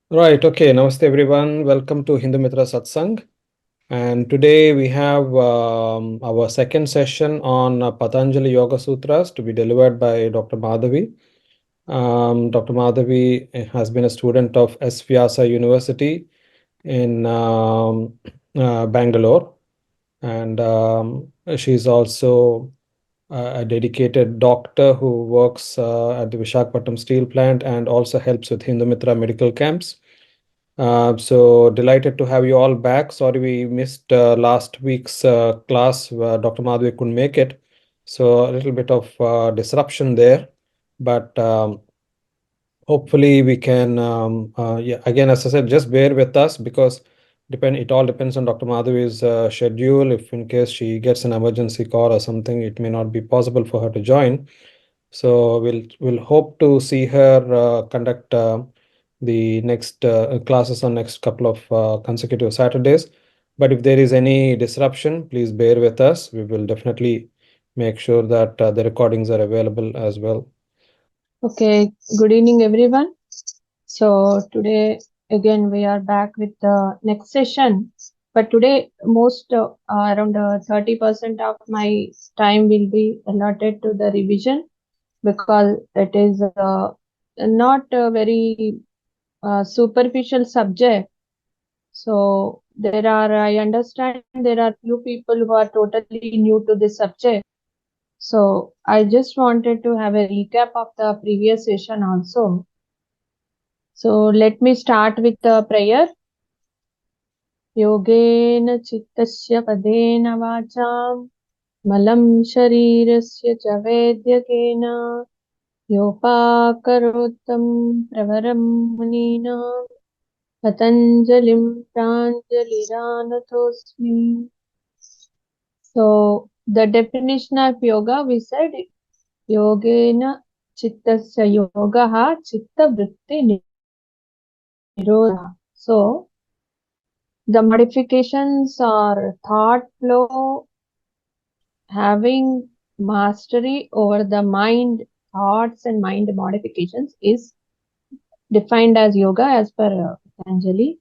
Right, okay. Namaste everyone. Welcome to Hindumitra Satsang. And today we have our second session on Patanjali Yoga Sutras to be delivered by Dr. Madhavi. Dr. Madhavi has been a student of S-VYASA University in Bangalore. And she's also a dedicated doctor who works at the Visakhapatnam steel plant and also helps with Hindumitra medical camps. So delighted to have you all back. Sorry we missed last week's class where Dr. Madhavi couldn't make it. So a little bit of disruption there, but hopefully we can, yeah, again, as I said, just bear with us because it all depends on Dr. Madhavi's schedule. If in case she gets an emergency call or something, it may not be possible for her to join. So we'll hope to see her conduct the next classes on next couple of consecutive Saturdays. But if there is any disruption, please bear with us. We will definitely make sure that the recordings are available as well. Okay, good evening everyone. So today again we are back with the next session. But today most around 30% of my time will be allotted to the revision because it is not a very superficial subject. So I understand there are few people who are totally new to this subject. So I just wanted to have a recap of the previous session also. So let me start with the prayer. Yogena chittasya padena vacham malam sharirasya cha vedyakena yopakarotam pravaram munina Patanjalim pranjaliranatosmi. So the definition of yoga, we said yogena chittasya yogaha chitta vritti nirodha. So the modifications or thought flow, having mastery over the mind, thoughts and mind modifications is defined as yoga as per Patanjali.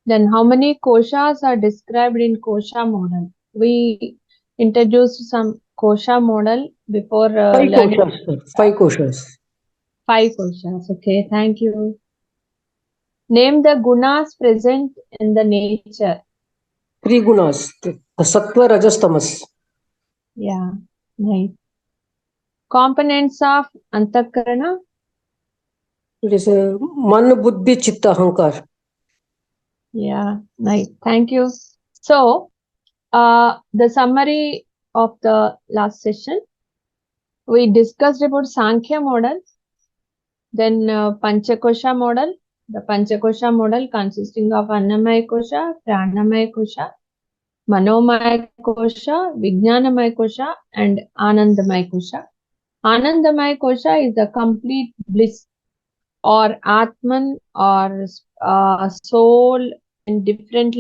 Then how many koshas are described in kosha model? We introduced some kosha model before Five learning koshas, sir. Five koshas. 5 koshas. Okay, thank you. Name the gunas present in the nature. Three gunas. The sattva, rajas, tamas. Yeah, nice. Components of antakarana. It is man, buddhi, chitta, ahankar. Yeah, nice. Thank you. So, the summary of the last session, we discussed about Sankhya model, then Panchakosha model. The Panchakosha model consisting of Annamaya Kosha, Pranamaya Kosha, Manomaya Kosha, Vijnanamaya Kosha, and Anandamaya Kosha. Anandamaya Kosha is the complete bliss or Atman or soul, and different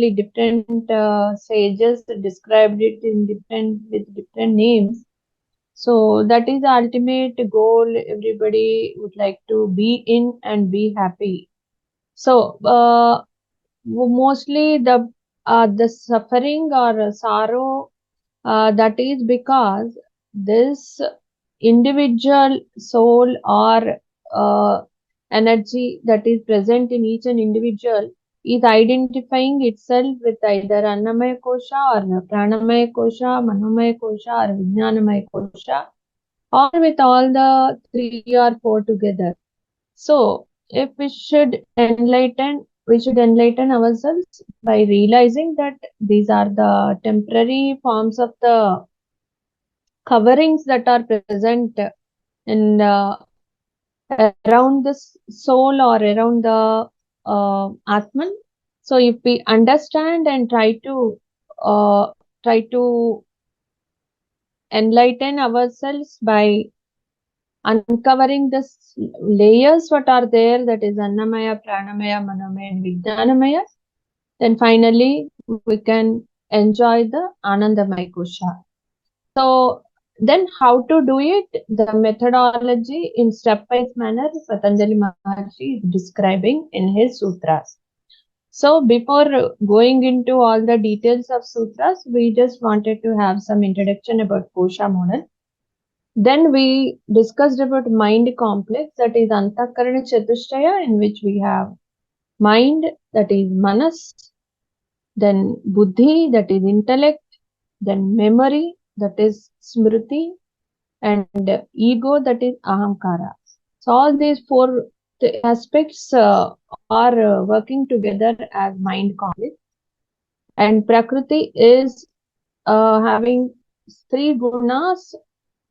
sages described it in with different names. So that is the ultimate goal everybody would like to be in and be happy. So mostly the suffering or sorrow that is because this individual soul or energy that is present in each and individual is identifying itself with either Annamaya Kosha or Pranamaya Kosha, Manomaya Kosha or Vijnanamaya Kosha, or with all the 3 or 4 together. So if we should enlighten ourselves by realizing that these are the temporary forms of the coverings that are present in around this soul or around the Atman. So if we understand and try to enlighten ourselves by uncovering the layers what are there, that is Annamaya, Pranamaya, Manomaya and Vijnanamaya, then finally we can enjoy the Anandamaya Kosha. So Then how to do it, the methodology in stepwise manner, Patanjali Maharshi is describing in his sutras. So before going into all the details of sutras, we just wanted to have some introduction about kosha model. Then we discussed about mind complex, that is Antakarana Chatushtaya, in which we have mind, that is manas, then buddhi, that is intellect, then memory, that is smriti, and ego, that is ahankara. So all these four aspects are working together as mind complex. And prakriti is having three gunas.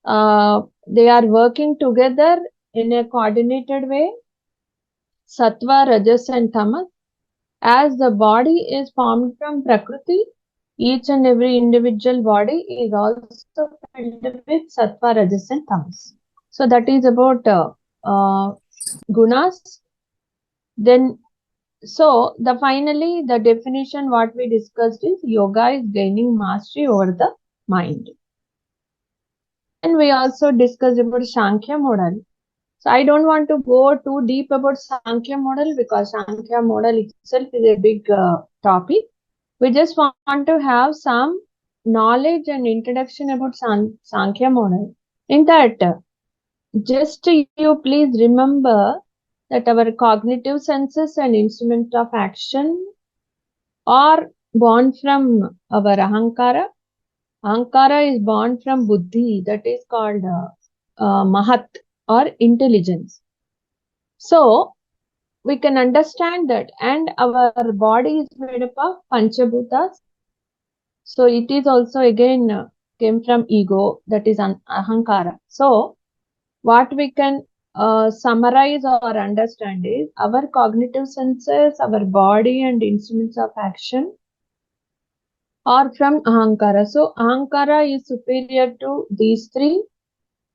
They are working together in a coordinated way, sattva, rajas, and tamas. As the body is formed from prakriti, each and every individual body is also filled with sattva, rajas, and tamas. So that is about gunas. Then, so the finally the definition what we discussed is yoga is gaining mastery over the mind. And we also discussed about Sankhya model. So I don't want to go too deep about Sankhya model because Sankhya model itself is a big topic. We just want to have some knowledge and introduction about Sankhya model. In that, just you please remember that our cognitive senses and instrument of action are born from our ahankara. Ahankara is born from buddhi, that is called mahat or intelligence. So we can understand that, and our body is made up of panchabhutas. So it is also again came from ego, that is ahankara. So what we can summarize or understand is our cognitive senses, our body and instruments of action are from ahankara. So ahankara is superior to these three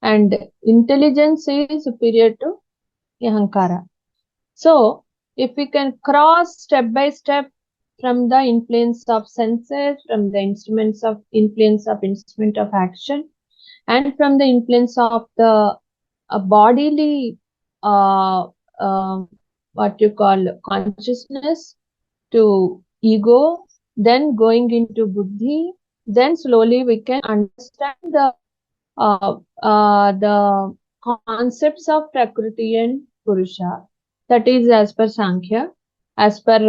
and intelligence is superior to ahankara. So if we can cross step by step from the influence of senses, from the influence of instrument of action, and from the influence of the bodily what you call consciousness to ego, then going into buddhi, then slowly we can understand the concepts of prakriti and purusha. That is as per Sankhya. As per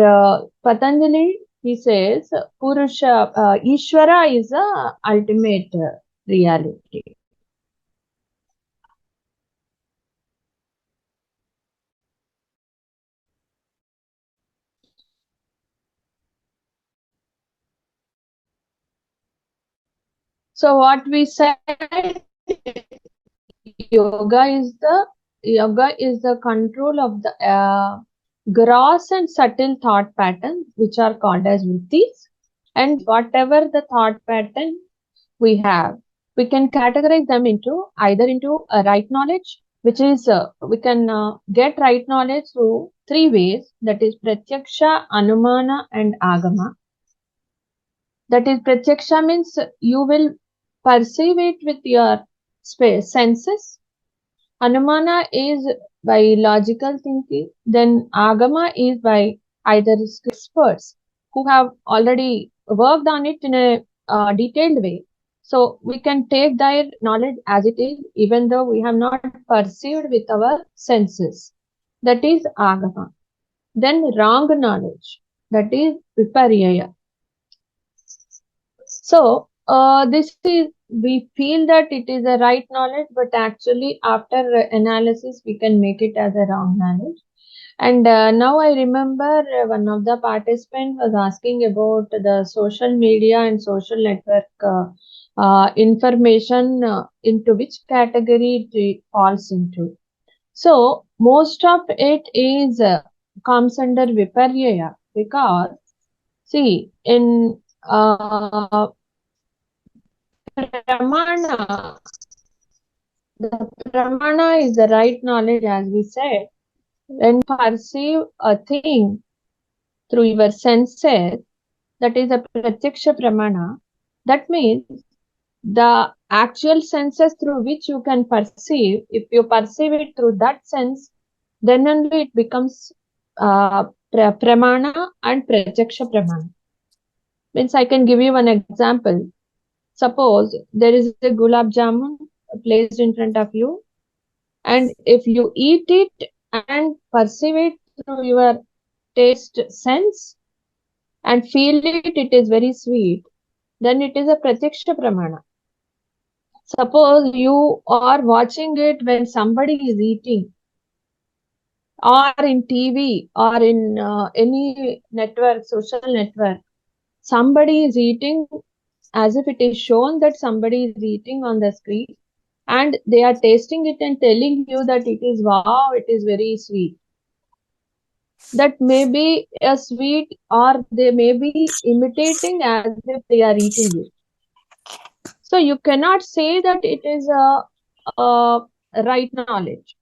Patanjali, he says purusha, Ishvara is the ultimate reality. So what we said, yoga is the control of the gross and subtle thought patterns, which are called as vrittis. And whatever the thought pattern we have, we can categorize them into either into a right knowledge, which is we can get right knowledge through three ways, that is pratyaksha, anumana, and agama. That is pratyaksha means you will perceive it with your senses. Anumana is by logical thinking. Then agama is by either experts who have already worked on it in a detailed way. So we can take their knowledge as it is, even though we have not perceived with our senses. That is agama. Then wrong knowledge, that is viparyaya. So this is, we feel that it is a right knowledge, but actually after analysis we can make it as a wrong knowledge. And now I remember one of the participants was asking about the social media and social network information, into which category it falls into. So most of it is comes under viparyaya, because see in pramana, the pramana is the right knowledge, as we said. When you perceive a thing through your senses, that is a pratyaksha pramana. That means the actual senses through which you can perceive, if you perceive it through that sense, then only it becomes pramana and pratyaksha pramana. Means I can give you one example. Suppose there is a gulab jamun placed in front of you, and if you eat it and perceive it through your taste sense and feel it, it is very sweet, then it is a pratyaksha pramana. Suppose you are watching it when somebody is eating, or in TV, or in any network, social network, somebody is eating as if it is shown that somebody is eating on the screen, and they are tasting it and telling you that it is wow, it is very sweet. That may be a sweet, or they may be imitating as if they are eating it. So you cannot say that it is a right knowledge.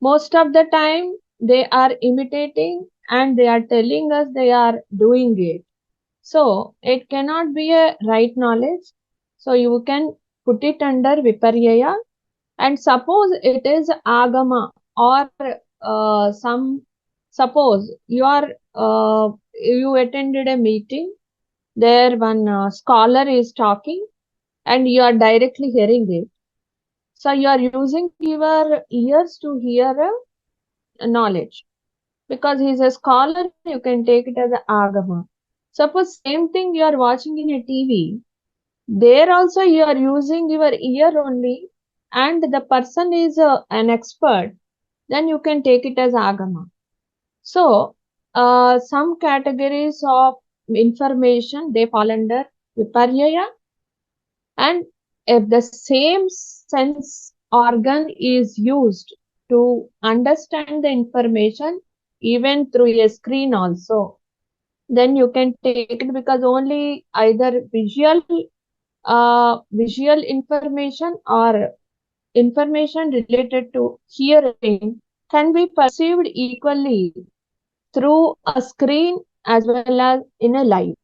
Most of the time they are imitating and they are telling us they are doing it. So it cannot be a right knowledge. So you can put it under viparyaya. And suppose it is agama, or suppose you attended a meeting, there one scholar is talking and you are directly hearing it. So you are using your ears to hear a knowledge. Because he is a scholar, you can take it as a agama. Suppose same thing you are watching in a TV, there also you are using your ear only, and the person is an expert, then you can take it as agama. So some categories of information, they fall under viparyaya, and if the same sense organ is used to understand the information even through a screen also, then you can take it, because only either visual information or information related to hearing can be perceived equally through a screen as well as in a live.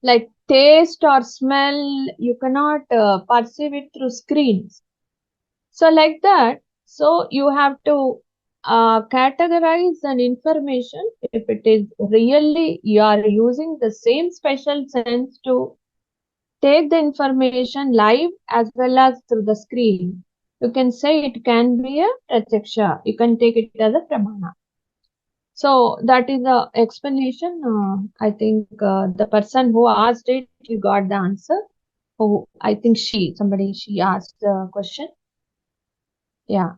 Like taste or smell, you cannot perceive it through screens. So like that, so you have to categorize an information. If it is really you are using the same special sense to take the information live as well as through the screen, you can say it can be a pratyaksha. You can take it as a pramana. So that is the explanation. I think the person who asked it, you got the answer. Oh, I think she asked the question. Yeah.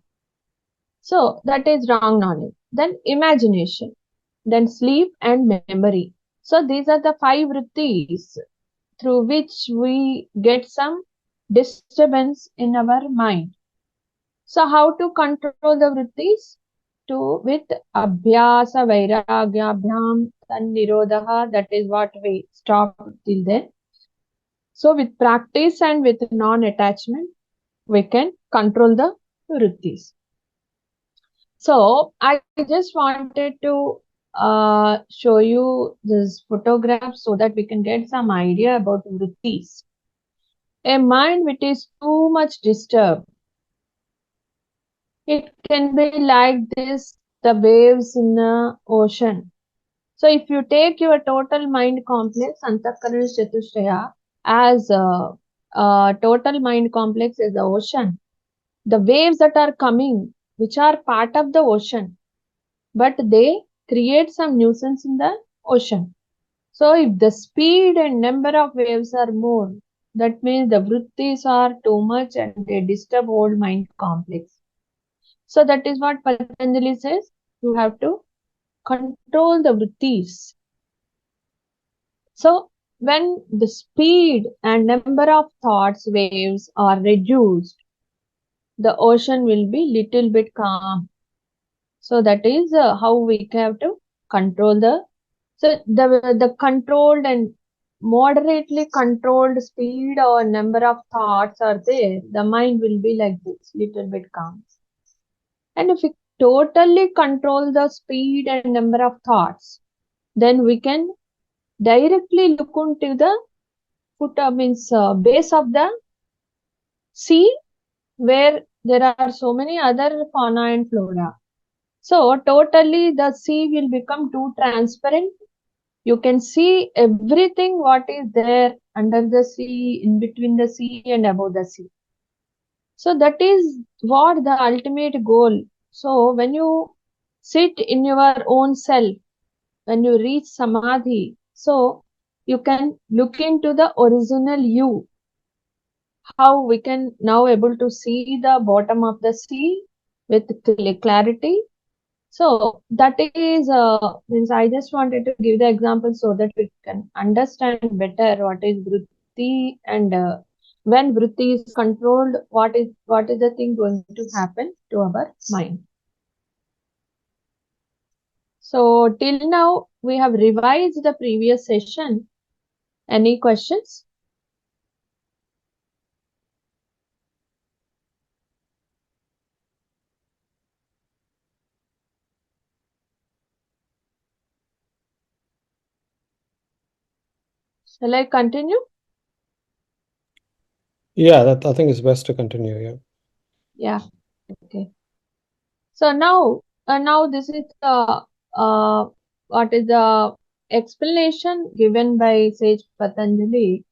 So that is wrong knowledge. Then imagination, then sleep and memory. So these are the 5 vrittis through which we get some disturbance in our mind. So how to control the vrittis? With abhyasa vairagya abhyam tannirodha, that is what we stopped till then. So with practice and with non-attachment, we can control the vrittis. So I just wanted to show you this photograph so that we can get some idea about vrittis. A mind which is too much disturbed, it can be like this, the waves in the ocean. So if you take your total mind complex, Antakarana Chatushtaya, as total mind complex is the ocean, the waves that are coming, which are part of the ocean, but they create some nuisance in the ocean. So if the speed and number of waves are more, that means the vrittis are too much and they disturb whole mind complex. So that is what Patanjali says, you have to control the vrittis. So when the speed and number of thoughts waves are reduced, the ocean will be little bit calm. So that is how we have to control the controlled and moderately controlled speed or number of thoughts are there, the mind will be like this, little bit calm. And if we totally control the speed and number of thoughts, then we can directly look into the base of the sea, where there are so many other fauna and flora. So totally the sea will become too transparent. You can see everything what is there under the sea, in between the sea and above the sea. So that is what the ultimate goal. So when you sit in your own self, when you reach samadhi, so you can look into the original you, how we can now able to see the bottom of the sea with clarity. So that is means I just wanted to give the example so that we can understand better what is vritti, and when vritti is controlled, what is the thing going to happen to our mind. So till now we have revised the previous session. Any questions? Shall I continue? Yeah, that I think it's best to continue. Yeah. Yeah. Okay. So now this is the what is the explanation given by sage Patanjali,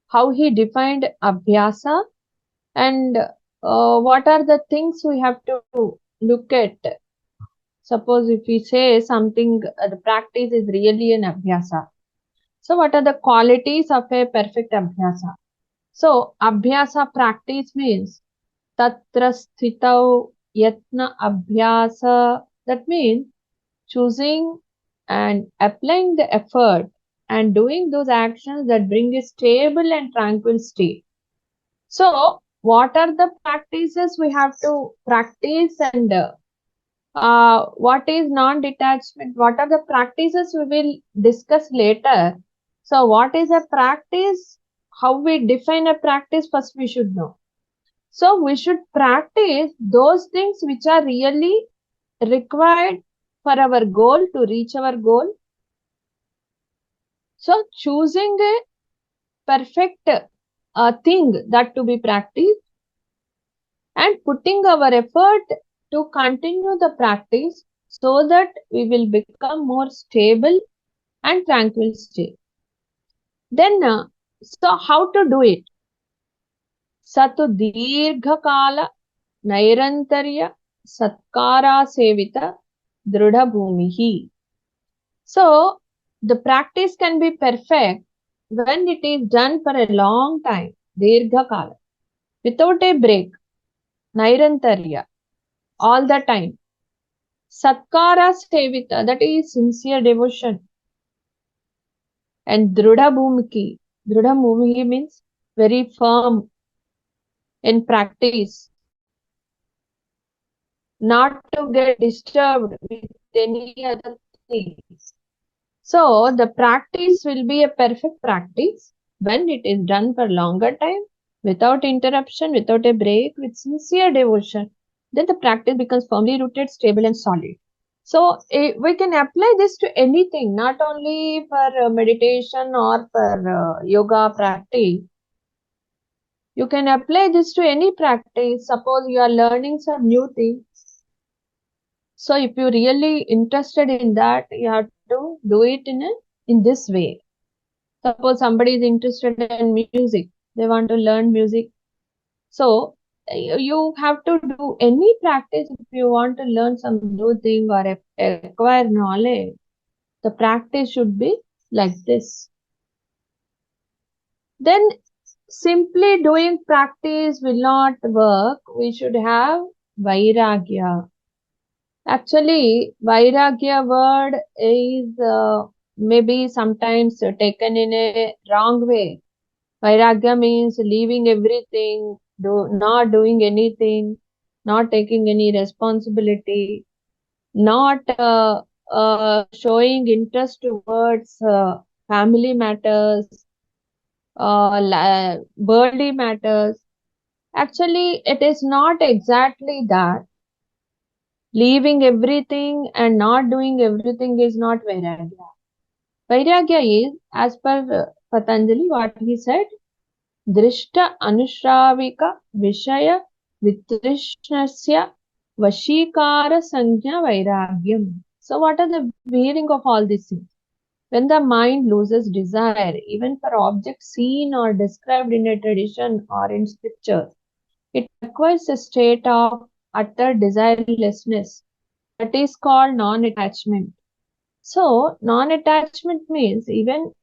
how he defined abhyasa, and what are the things we have to look at. Suppose if we say something, the practice is really an abhyasa. So what are the qualities of a perfect abhyasa? So abhyasa practice means tatra sthitau yatna abhyasa. That means choosing and applying the effort and doing those actions that bring a stable and tranquil state. So what are the practices we have to practice, and what is non-detachment? What are the practices we will discuss later. So what is a practice? How we define a practice, first we should know. So we should practice those things which are really required for our goal, to reach our goal. So choosing a perfect thing that to be practiced, and putting our effort to continue the practice so that we will become more stable and tranquil state. Then, so how to do it? Satu dirgha kala nairantarya satkara sevita drudha bhumihi. So the practice can be perfect when it is done for a long time, dirgha kala, without a break, nairantarya, all the time. Satkara sevita, that is sincere devotion. And drudha bhumiki, drudha bhumiki means very firm in practice, not to get disturbed with any other things. So the practice will be a perfect practice when it is done for longer time, without interruption, without a break, with sincere devotion. Then the practice becomes firmly rooted, stable and solid. So we can apply this to anything, not only for meditation or for yoga practice. You can apply this to any practice. Suppose you are learning some new thing. So if you're really interested in that, you have to do it in this way. Suppose somebody is interested in music, they want to learn music. So you have to do any practice if you want to learn some new thing or acquire knowledge. The practice should be like this. Then simply doing practice will not work. We should have vairagya. Actually, vairagya word is maybe sometimes taken in a wrong way. Vairagya means leaving everything, not doing anything, not taking any responsibility, not showing interest towards family matters, worldly matters. Actually, it is not exactly that. Leaving everything and not doing everything is not Vairagya. Vairagya is, as per Patanjali, what he said, Drishta Anushravika Vishaya Vitrishnasya Vashikara Sangya Vairagyam. So, what are the meaning of all these things? When the mind loses desire, even for objects seen or described in a tradition or in scriptures, it acquires a state of utter desirelessness that is called non-attachment. So, non-attachment means even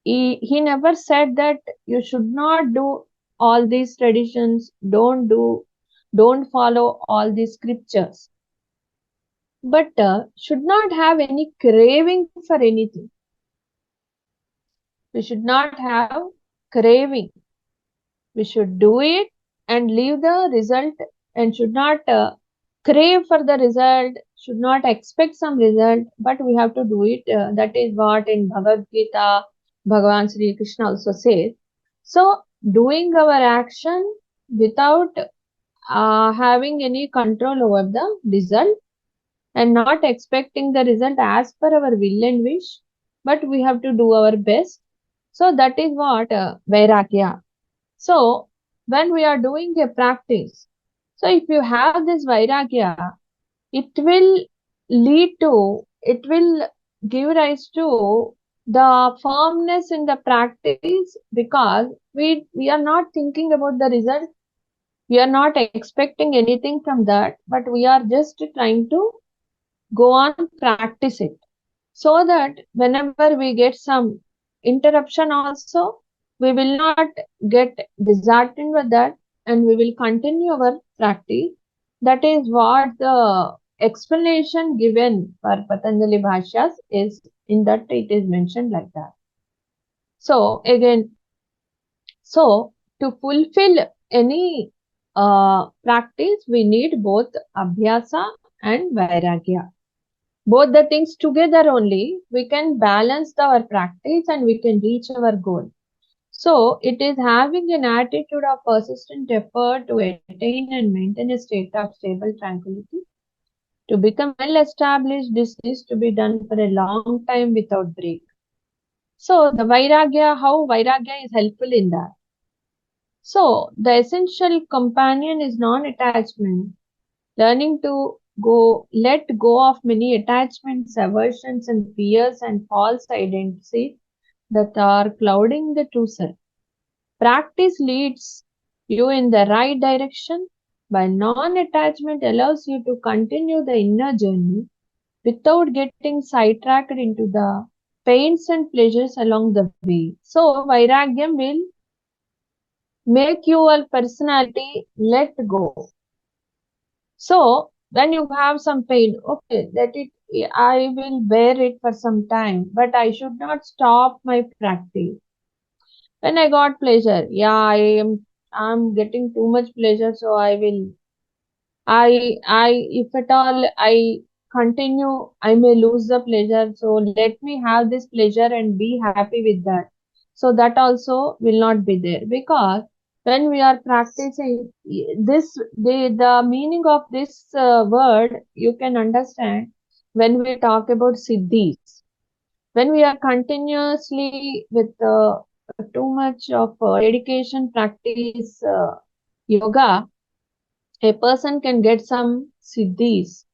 he never said that you should not do all these traditions, don't follow all these scriptures, but should not have any craving for anything. We should not have craving. We should do it and leave the result, and should not crave for the result, should not expect some result, but we have to do it. That is what in Bhagavad Gita, Bhagavan Sri Krishna also says. So, doing our action without having any control over the result and not expecting the result as per our will and wish, but we have to do our best. So, that is what Vairagya. So, when we are doing a practice, so if you have this Vairagya, it will it will give rise to the firmness in the practice, because we are not thinking about the result, we are not expecting anything from that, but we are just trying to go on practice it, so that whenever we get some interruption also, we will not get disheartened with that, and we will continue our practice. That is what the explanation given for Patanjali Bhashyas is, in that it is mentioned like that. So again, so to fulfill any practice, we need both Abhyasa and Vairagya. Both the things together only, we can balance our practice and we can reach our goal. So, it is having an attitude of persistent effort to attain and maintain a state of stable tranquility. To become well established, this needs to be done for a long time without break. So, the Vairagya, how Vairagya is helpful in that. So, the essential companion is non-attachment, learning to let go of many attachments, aversions, and fears and false identities that are clouding the true self. Practice leads you in the right direction, while non-attachment allows you to continue the inner journey without getting sidetracked into the pains and pleasures along the way. So, Vairagyam will make your personality let go. So, when you have some pain, okay, I will bear it for some time, but I should not stop my practice. When I got pleasure, yeah, I'm getting too much pleasure, so if at all I continue, I may lose the pleasure. So let me have this pleasure and be happy with that. So that also will not be there, because when we are practicing this, the meaning of this word you can understand when we talk about siddhis. When we are continuously with too much of dedication practice yoga, a person can get some siddhis.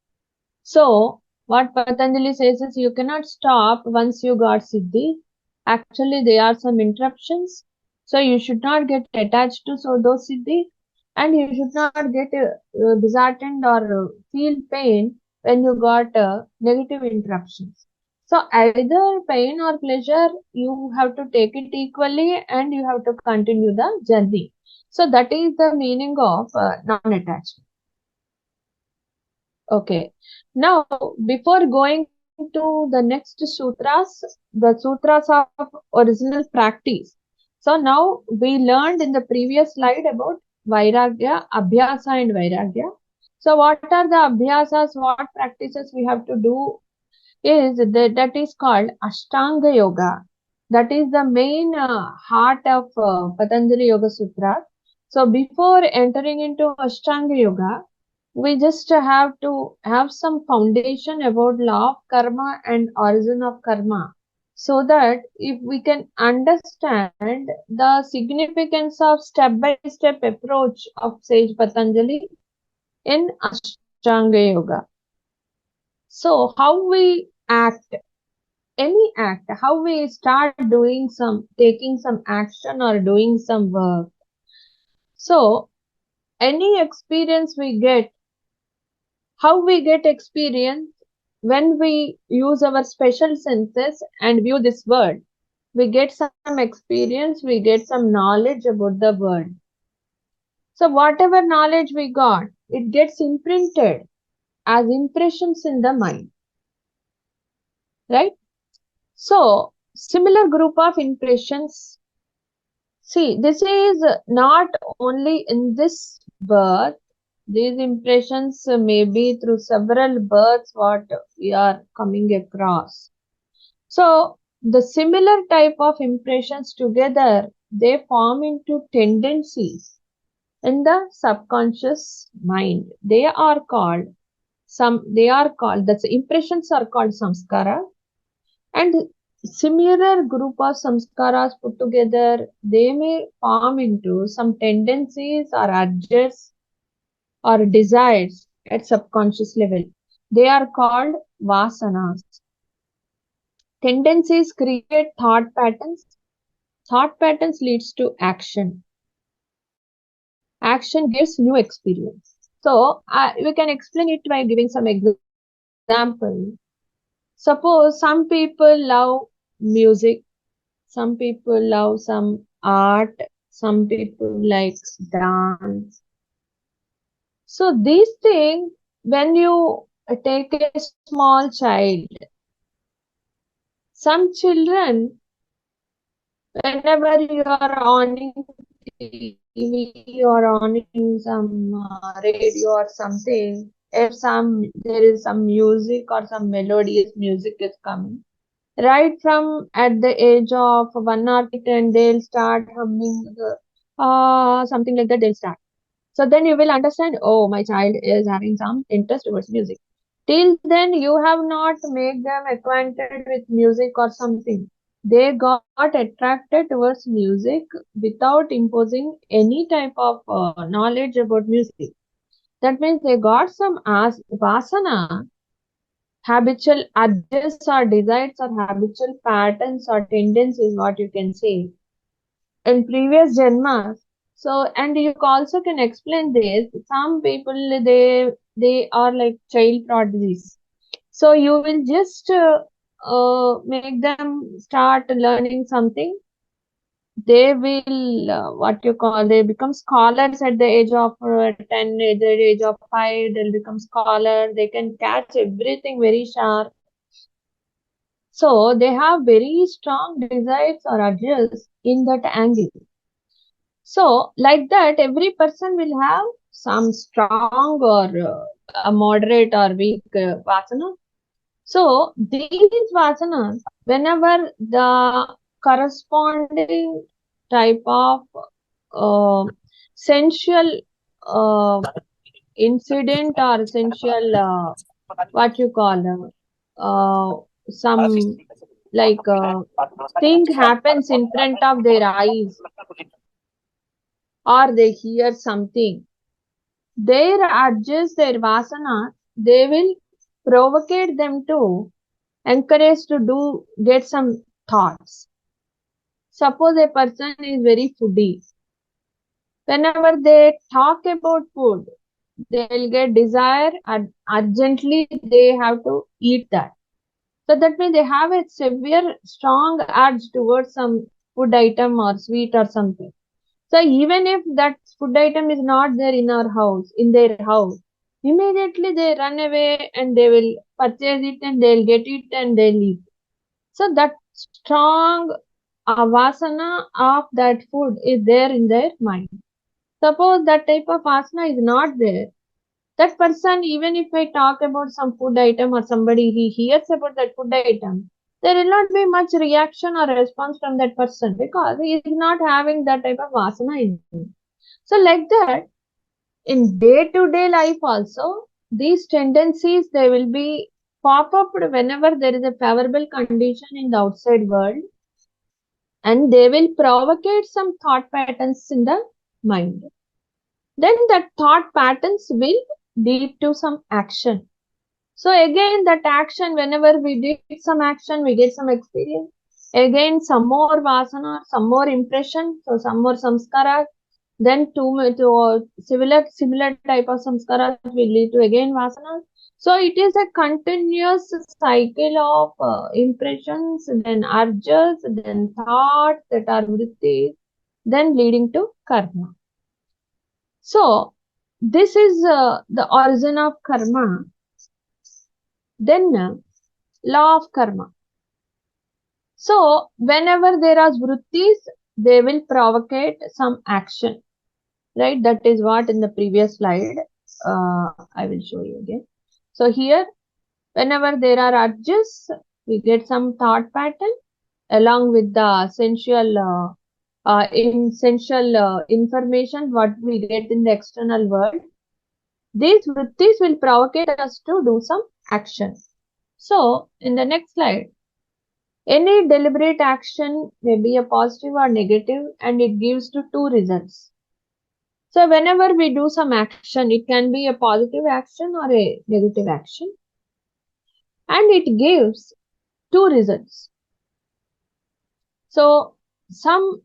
So, what Patanjali says is you cannot stop once you got siddhi. Actually, there are some interruptions. So, you should not get attached to those siddhis, and you should not get disheartened or feel pain when you got negative interruptions. So, either pain or pleasure, you have to take it equally and you have to continue the journey. So, that is the meaning of non-attachment. Okay. Now, before going to the next the sutras of original practice. So now we learned in the previous slide about Vairagya, Abhyasa and Vairagya. So what are the Abhyasas, what practices we have to do is that is called Ashtanga Yoga. That is the main heart of Patanjali Yoga Sutra. So before entering into Ashtanga Yoga, we just have to have some foundation about law of karma and origin of karma. so that if we can understand the significance of step-by-step approach of Sage Patanjali in Ashtanga Yoga. So how we act, any act, how we start taking some action or doing some work. So any experience we get, how we get experience when we use our special senses and view this world. We get some experience, we get some knowledge about the world. So whatever knowledge we got, it gets imprinted as impressions in the mind, right? So similar group of impressions. See, this is not only in this birth. These impressions may be through several births what we are coming across. So the similar type of impressions together, they form into tendencies in the subconscious mind. The impressions are called samskara, and similar group of samskaras put together, they may form into some tendencies or urges or desires at subconscious level. They are called vasanas. Tendencies create thought patterns. Thought patterns leads to action. Action gives new experience. So we can explain it by giving some example. Suppose some people love music, some people love some art, some people like dance. So these things, when you take a small child, some children, whenever you are on TV or on some radio or something, if there is some music or some melodious music is coming, right from at the age of 1 or 2 they'll start humming something like that, they'll start. So then you will understand, oh, my child is having some interest towards music. Till then, you have not made them acquainted with music or something. They got attracted towards music without imposing any type of knowledge about music. That means they got some vasana, habitual urges or desires or habitual patterns or tendencies, what you can say, in previous janmas. So, and you also can explain this. Some people, they are like child prodigies. So you will just make them start learning something. They will what you call, they become scholars at the age of 10, at the age of 5. They'll become scholar. They can catch everything very sharp. So they have very strong desires or urges in that angle. So, like that, every person will have some strong or a moderate or weak vasana. So, these vasanas, whenever the corresponding type of uh, sensual uh, incident or sensual, what you call, some like thing happens in front of their eyes, or they hear something, their urges, their vasanas, they will provocate them to encourage to get some thoughts. Suppose a person is very foodie. Whenever they talk about food, they'll get desire and urgently they have to eat that. So that means they have a severe, strong urge towards some food item or sweet or something. So even if that food item is not there in their house, immediately they run away and they will purchase it and they'll get it and they'll eat. So that strong avasana of that food is there in their mind. Suppose that type of asana is not there, that person, even if I talk about some food item or somebody he hears about that food item, there will not be much reaction or response from that person because he is not having that type of vasana in him. So like that, in day-to-day life also, these tendencies, they will be pop up whenever there is a favorable condition in the outside world, and they will provocate some thought patterns in the mind. Then that thought patterns will lead to some action. So again, that action, whenever we did some action, we get some experience. Again, some more vasana, some more impression, so some more samskara. Then similar type of samskaras will lead to again vasana. So it is a continuous cycle of impressions, then urges, then thoughts that are vrittis, then leading to karma. So this is the origin of karma. Then law of karma. So whenever there are vrittis, they will provocate some action, right? That is what in the previous slide I will show you again. So here, whenever there are urges, we get some thought pattern along with the sensual information what we get in the external world. These vrittis will provocate us to do some action. So in the next slide, any deliberate action may be a positive or negative, and it gives to two results. So whenever we do some action, it can be a positive action or a negative action, and it gives two results. So some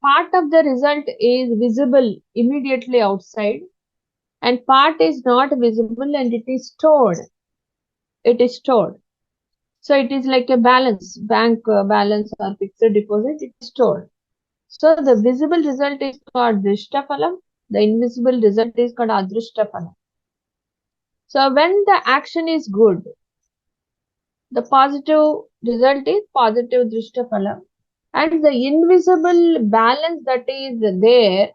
part of the result is visible immediately outside, and part is not visible and it is stored. It is stored. So it is like a balance, bank balance or fixed deposit, it is stored. So the visible result is called Drishtaphalam, the invisible result is called Adrishtaphalam. So when the action is good, the positive result is positive Drishtaphalam, and the invisible balance that is there,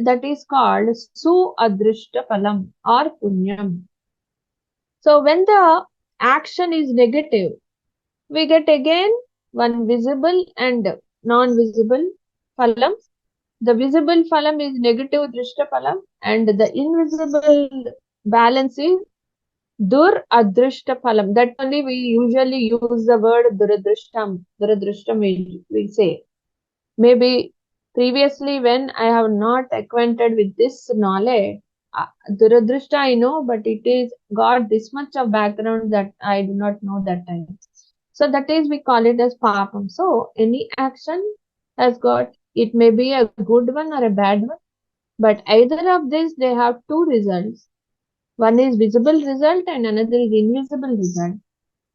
that is called Su-Adrishtaphalam or Punyam. So when the action is negative, we get again one visible and non-visible phalam. The visible phalam is negative drishta phalam, and the invisible balance is dur adrishta phalam. That only we usually use the word duradrishtam. Duradrishtam we say. Maybe previously when I have not acquainted with this knowledge, duradrishta I know, but it is got this much of background that I do not know that time. So that is we call it as papam. So any action has got, it may be a good one or a bad one, but either of these they have two results. One is visible result and another is invisible result.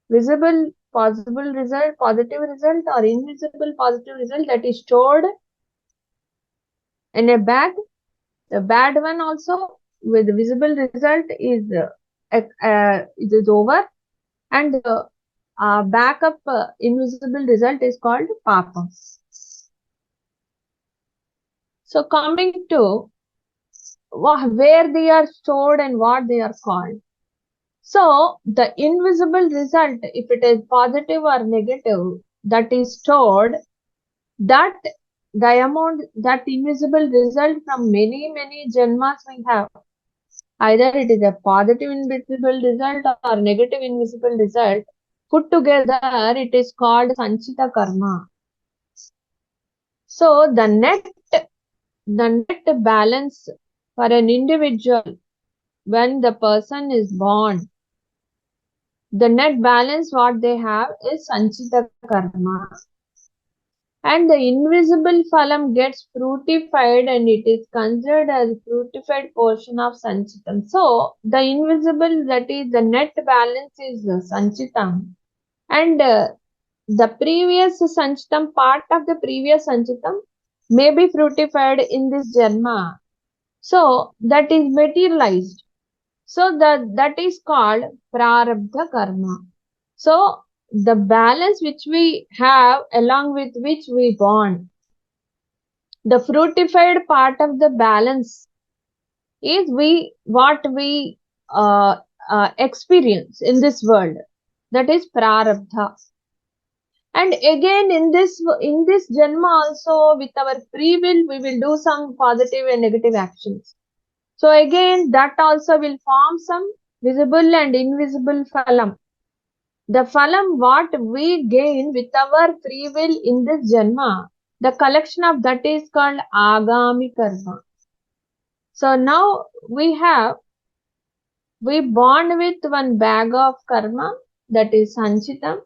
Visible positive result or invisible positive result that is stored in a bag. The bad one also with visible result is it is over, and the backup invisible result is called papam. So coming to where they are stored and what they are called. So the invisible result, if it is positive or negative, that is stored, that the amount, that invisible result from many janmas we have, either it is a positive invisible result or negative invisible result, put together it is called sanchita karma. So the net balance for an individual when the person is born, the net balance what they have is sanchita karma, and the invisible phalam gets fruitified and it is considered as fruitified portion of sanchitam. So the invisible, that is the net balance, is sanchitam, and the previous sanchitam, part of the previous sanchitam may be fruitified in this janma. So that is materialized. So that is called prarabdha karma. So the balance which we have along with which we born, the fruitified part of the balance is what we experience in this world. That is prarabdha. And again in this janma also, with our free will, we will do some positive and negative actions. So again that also will form some visible and invisible phalam. The phalam, what we gain with our free will in this janma, the collection of that is called agami karma. So now we born with one bag of karma, that is sanchitam,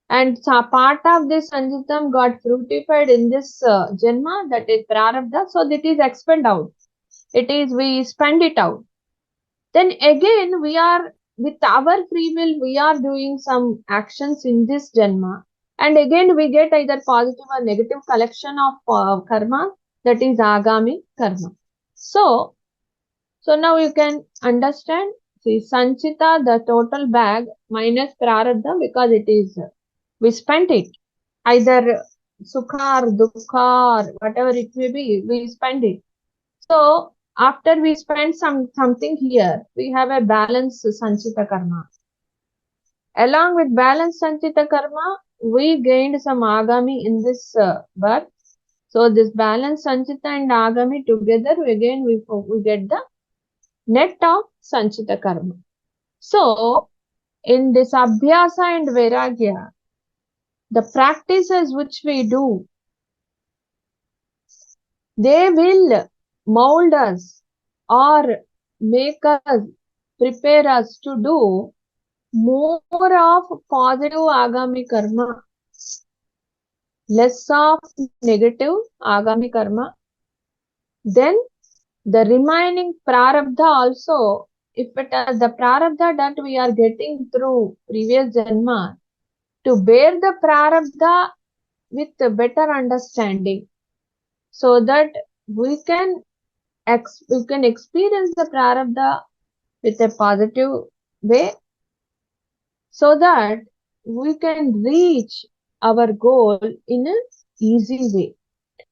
and part of this sanchitam got fructified in this janma, that is prarabdha, so that is expelled out. We spend it out. Then again we are, with our free will, we are doing some actions in this janma, and again we get either positive or negative collection of karma, that is agami karma. So now you can understand, see, sanchita, the total bag, minus prarabdha, because it is, we spent it, either sukha or dukkha or whatever it may be, we spend it. So after we spend something here, we have a balanced sanchita karma. Along with balanced sanchita karma, we gained some agami in this birth. So this balanced sanchita and agami together, again we get the net of sanchita karma. So in this abhyasa and vairagya, the practices which we do, they will mold us or make us, prepare us to do more of positive agami karma, less of negative agami karma. Then the remaining prarabdha also, if it is the prarabdha that we are getting through previous janma, to bear the prarabdha with a better understanding, so that we can experience the prarabdha with a positive way, so that we can reach our goal in an easy way.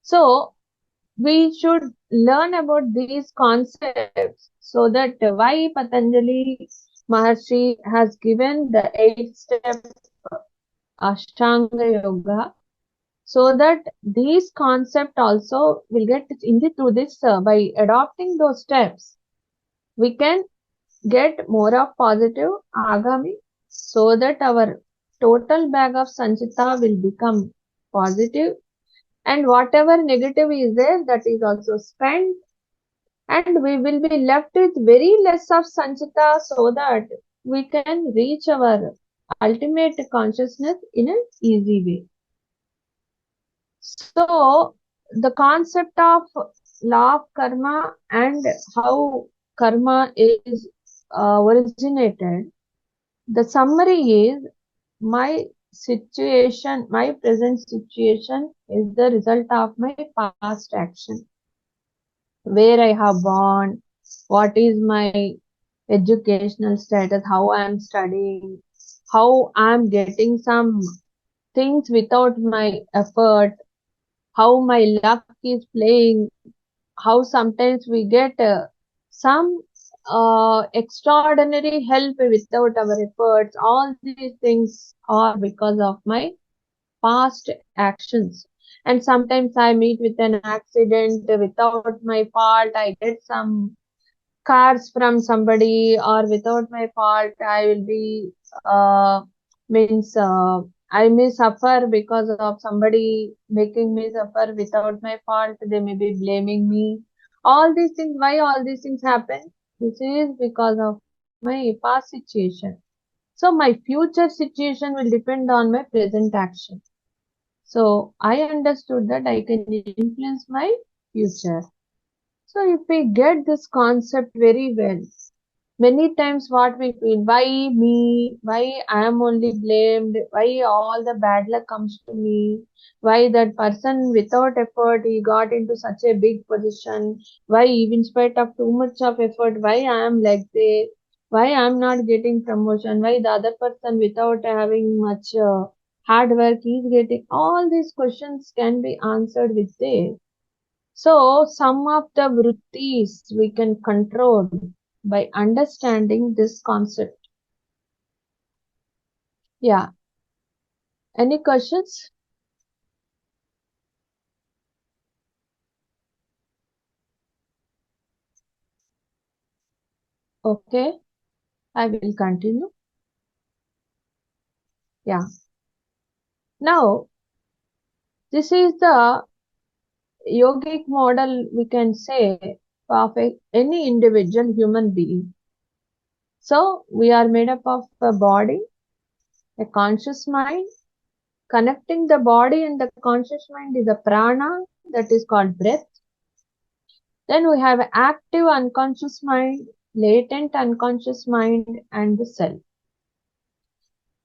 So we should learn about these concepts, so that why Patanjali Maharshi has given the 8-step Ashtanga Yoga, so that these concepts also will get into through this, by adopting those steps, we can get more of positive agami, so that our total bag of sanchita will become positive, and whatever negative is there, that is also spent, and we will be left with very less of sanchita, so that we can reach our ultimate consciousness in an easy way. So the concept of law of karma and how karma is originated, the summary is, my present situation is the result of my past action. Where I have born, what is my educational status, how I am studying, how I am getting some things without my effort, how my luck is playing, how sometimes we get some extraordinary help without our efforts. All these things are because of my past actions. And sometimes I meet with an accident without my fault. I get some cards from somebody, or without my fault, I will be, means, I may suffer because of somebody making me suffer without my fault. They may be blaming me. All these things, why all these things happen? This is because of my past situation. So my future situation will depend on my present action. So I understood that I can influence my future. So if we get this concept very well, many times what we feel, why me? Why I am only blamed? Why all the bad luck comes to me? Why that person without effort he got into such a big position? Why even in spite of too much of effort, why I am like this? Why I am not getting promotion? Why the other person without having much hard work is getting? All these questions can be answered with this. So some of the vrittis we can control by understanding this concept. Yeah. Any questions? Okay. I will continue. Yeah. Now, this is the yogic model, we can say, of any individual human being. So, we are made up of a body, a conscious mind. Connecting the body and the conscious mind is a prana, that is called breath. Then we have active unconscious mind, latent unconscious mind, and the self.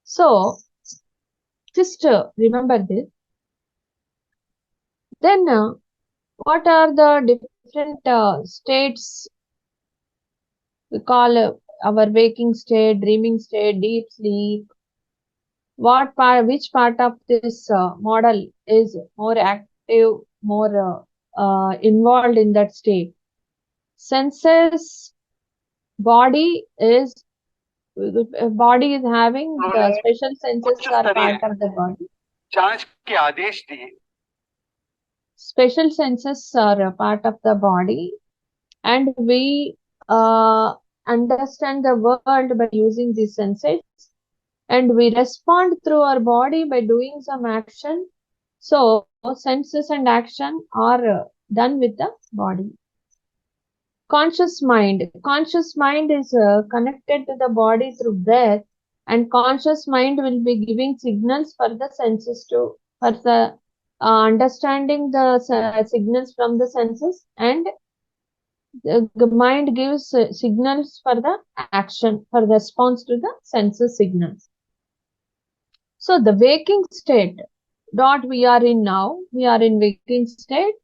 So, just remember this. Then, what are the different states we call our waking state, dreaming state, deep sleep? Which part of this model is more active, more involved in that state? Senses, body is having the special senses are part of the body. जांच के आदेश दिए Special senses are a part of the body, and we understand the world by using these senses, and we respond through our body by doing some action. So senses and action are done with the body. Conscious mind is connected to the body through breath, and conscious mind will be giving signals for the senses to, for the understanding the signals from the senses, and the mind gives signals for the action, for response to the senses signals. So the waking state that we are in now, we are in waking state.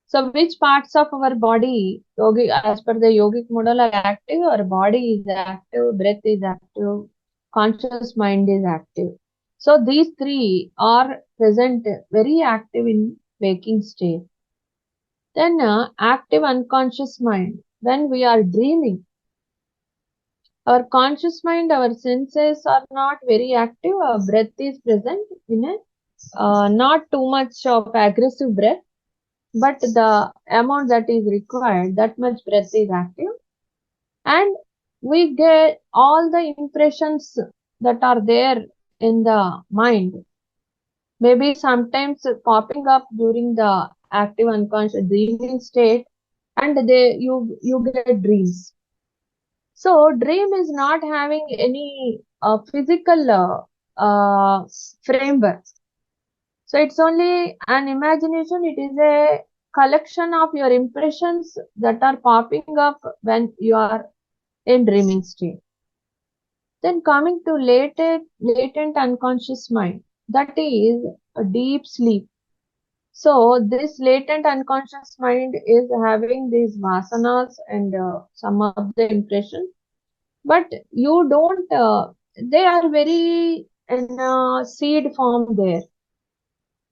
So which parts of our body, yogic, as per the yogic model, are active? Our body is active, breath is active, conscious mind is active. So these three are present, very active in waking state. Then active unconscious mind, when we are dreaming, our conscious mind, our senses are not very active. Our breath is present in a not too much of aggressive breath, but the amount that is required, that much breath is active, and we get all the impressions that are there in the mind, maybe sometimes popping up during the active unconscious dreaming state, and you get dreams. So dream is not having any physical framework. So it's only an imagination. It is a collection of your impressions that are popping up when you are in dreaming state. Then coming to latent unconscious mind, that is a deep sleep. So this latent unconscious mind is having these vasanas and some of the impressions, but you don't, they are very in seed form there.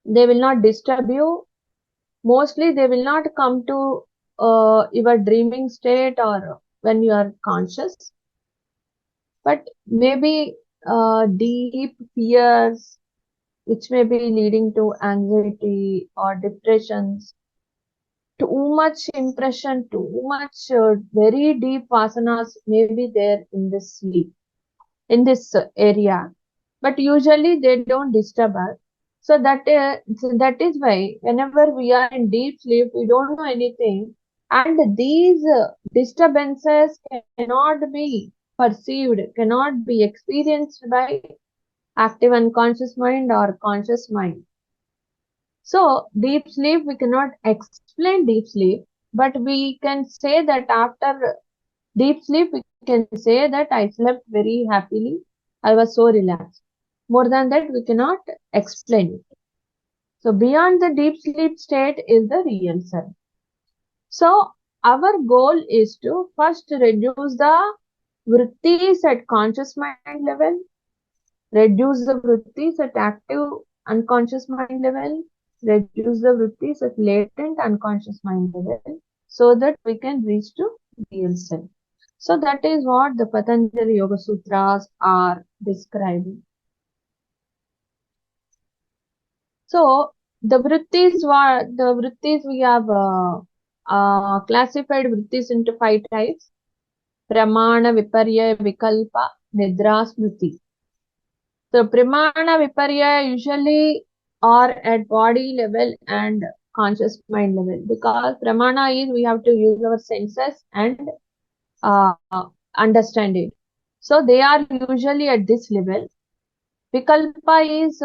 They will not disturb you. Mostly they will not come to your dreaming state or when you are conscious, but maybe deep fears which may be leading to anxiety or depressions, too much impression, too much very deep vasanas may be there in this sleep, in this area, but usually they don't disturb us. So that is why whenever we are in deep sleep, we don't know anything, and these disturbances cannot be perceived, cannot be experienced by active unconscious mind or conscious mind. So deep sleep, we cannot explain deep sleep, but we can say that after deep sleep, we can say that I slept very happily, I was so relaxed. More than that, we cannot explain it. So beyond the deep sleep state is the real self. So our goal is to first reduce the vrittis at conscious mind level, reduce the vrittis at active unconscious mind level, reduce the vrittis at latent unconscious mind level, so that we can reach to real self. So that is what the Patanjali Yoga Sutras are describing. So the vrittis we have classified vrittis into 5 types: pramana, viparya, vikalpa, nidra, smriti. So Pramana Viparya usually are at body level and conscious mind level, because Pramana is we have to use our senses and uh, understand it. So they are usually at this level. Vikalpa is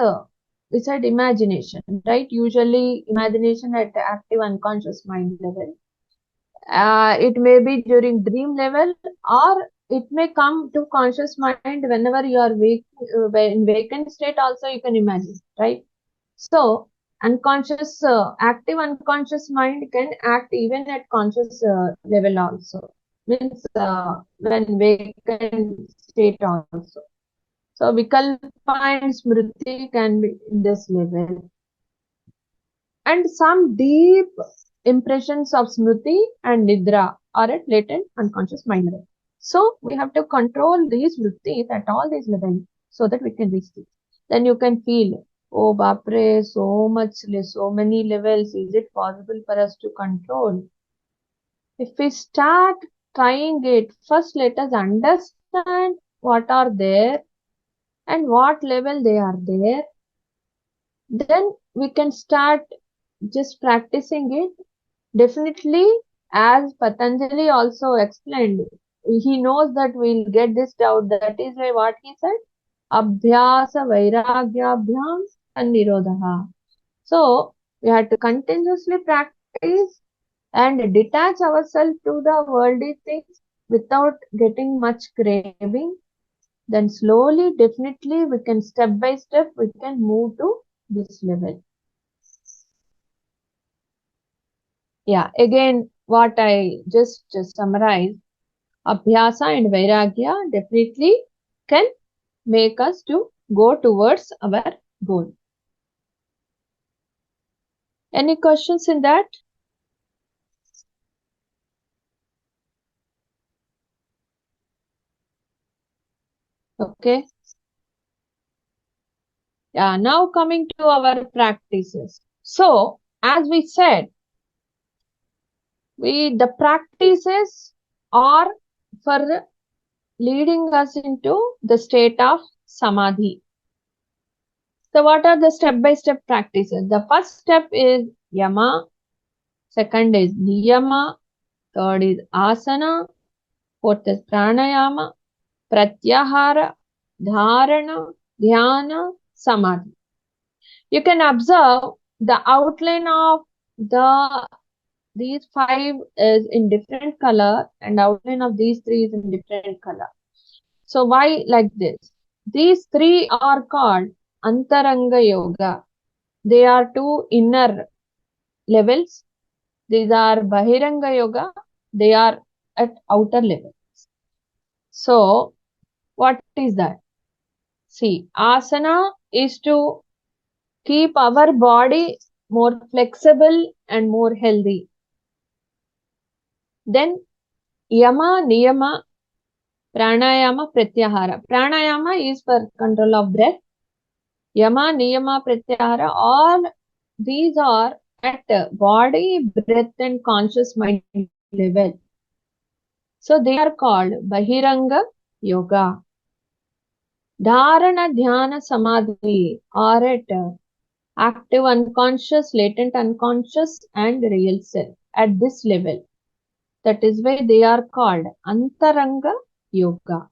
we said imagination, right? Usually imagination at the active unconscious mind level. It may be during dream level, or it may come to conscious mind whenever you are in vacant state also you can imagine, right? So unconscious, active unconscious mind can act even at conscious level also. Means when vacant state also. So Vikalpa and Smriti can be in this level. And some deep impressions of Smriti and Nidra are at latent unconscious mind level. So we have to control these vrittis at all these levels so that we can reach this. Then you can feel, oh Bapre, so many levels. Is it possible for us to control? If we start trying it, first let us understand what are there and what level they are there. Then we can start just practicing it. Definitely, as Patanjali also explained, he knows that we'll get this doubt. That is why what he said, Abhyasa Vairagyabhyam and Nirodha. So, we have to continuously practice and detach ourselves to the worldly things without getting much craving. Then slowly, definitely, we can step by step, we can move to this level. Yeah, again, what I just summarized, Abhyasa and Vairagya definitely can make us to go towards our goal. Any questions in that? Okay. Yeah, now coming to our practices. So, as we said, the practices are for leading us into the state of Samadhi. So, what are the step-by-step practices? The first step is Yama, second is Niyama, third is Asana, fourth is Pranayama, Pratyahara, Dharana, Dhyana, Samadhi. You can observe the outline of these 5 is in different color and outline of these 3 is in different color. So why like this? These 3 are called Antaranga Yoga. They are 2 inner levels. These are Bahiranga Yoga. They are at outer levels. So what is that? See, asana is to keep our body more flexible and more healthy. Then yama, niyama, pranayama, pratyahara. Pranayama is for control of breath. Yama, niyama, pratyahara, all these are at body, breath and conscious mind level. So they are called Bahiranga Yoga. Dharana, Dhyana, Samadhi are at active unconscious, latent unconscious and real self at this level. That is why they are called Antaranga Yoga.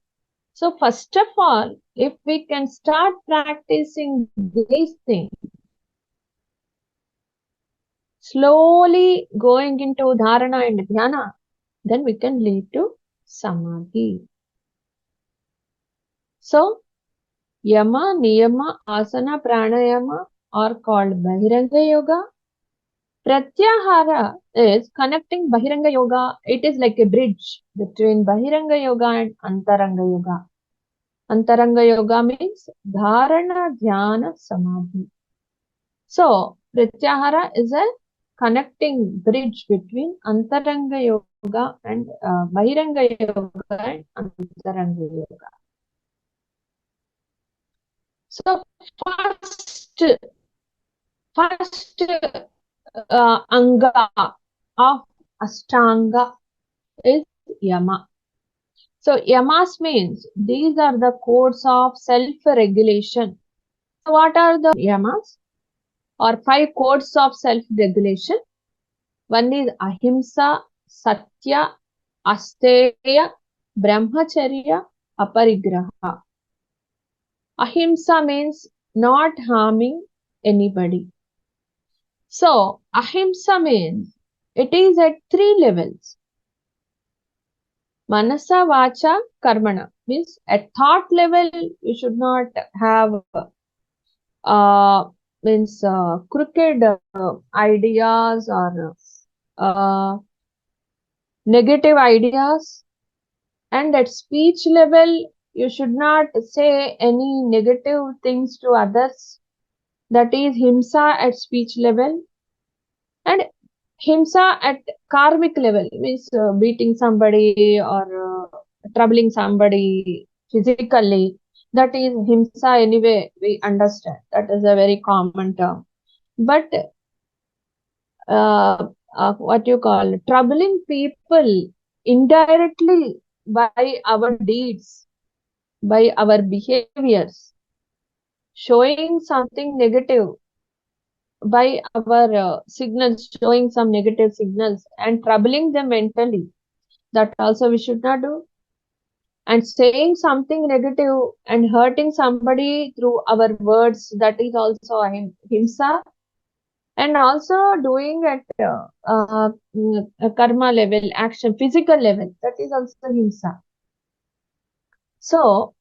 So first of all, if we can start practicing these things, slowly going into Dharana and Dhyana, then we can lead to Samadhi. So, Yama, Niyama, Asana, Pranayama are called Bahiranga Yoga. Pratyahara is connecting Bahiranga Yoga. It is like a bridge between Bahiranga Yoga and Antaranga Yoga. Antaranga Yoga means Dharana, Dhyana, Samadhi. So, Pratyahara is a connecting bridge between Antaranga Yoga and Bahiranga Yoga and Antaranga Yoga. So, first anga of Ashtanga is Yama. So yamas means these are the codes of self-regulation. So what are the yamas or 5 codes of self-regulation? One is ahimsa, satya, asteya, brahmacharya, aparigraha. Ahimsa means not harming anybody. So ahimsa means it is at 3 levels. Manasa, vacha, karmana means at thought level you should not have crooked ideas or negative ideas, and at speech level you should not say any negative things to others. That is himsa at speech level. And himsa at karmic level means beating somebody or troubling somebody physically. That is himsa anyway, we understand. That is a very common term. But what you call troubling people indirectly by our deeds, by our behaviors, showing something negative by our signals, showing some negative signals and troubling them mentally, that also we should not do. And saying something negative and hurting somebody through our words, that is also himsa. And also doing at karma level, action, physical level, that is also himsa. So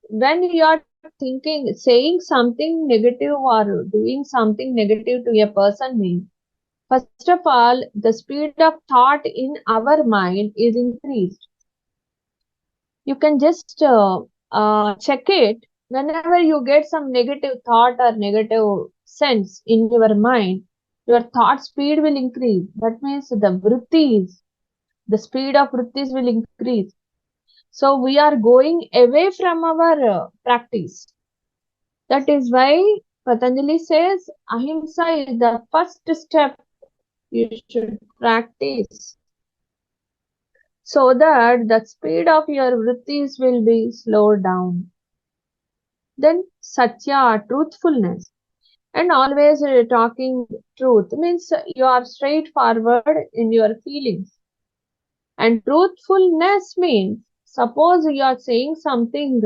when you are thinking, saying something negative or doing something negative to a person means, first of all, the speed of thought in our mind is increased. You can just check it. Whenever you get some negative thought or negative sense in your mind, your thought speed will increase. That means the speed of vrittis will increase. So we are going away from our practice. That is why Patanjali says ahimsa is the first step you should practice, so that the speed of your vrittis will be slowed down. Then satya, truthfulness, and always talking truth means you are straightforward in your feelings. And truthfulness means, suppose you are saying something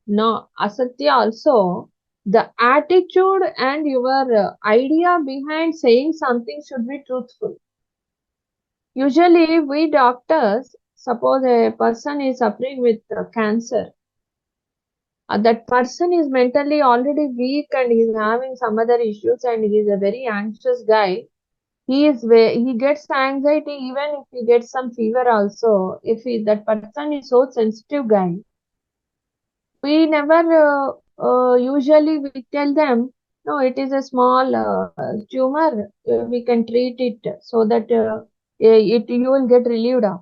no asatya also, the attitude and your idea behind saying something should be truthful. Usually we doctors, suppose a person is suffering with cancer, that person is mentally already weak and he is having some other issues and he is a very anxious guy. He gets anxiety even if he gets some fever also. If that person is so sensitive guy, we never usually we tell them, no, it is a small tumor. We can treat it so that you will get relieved of.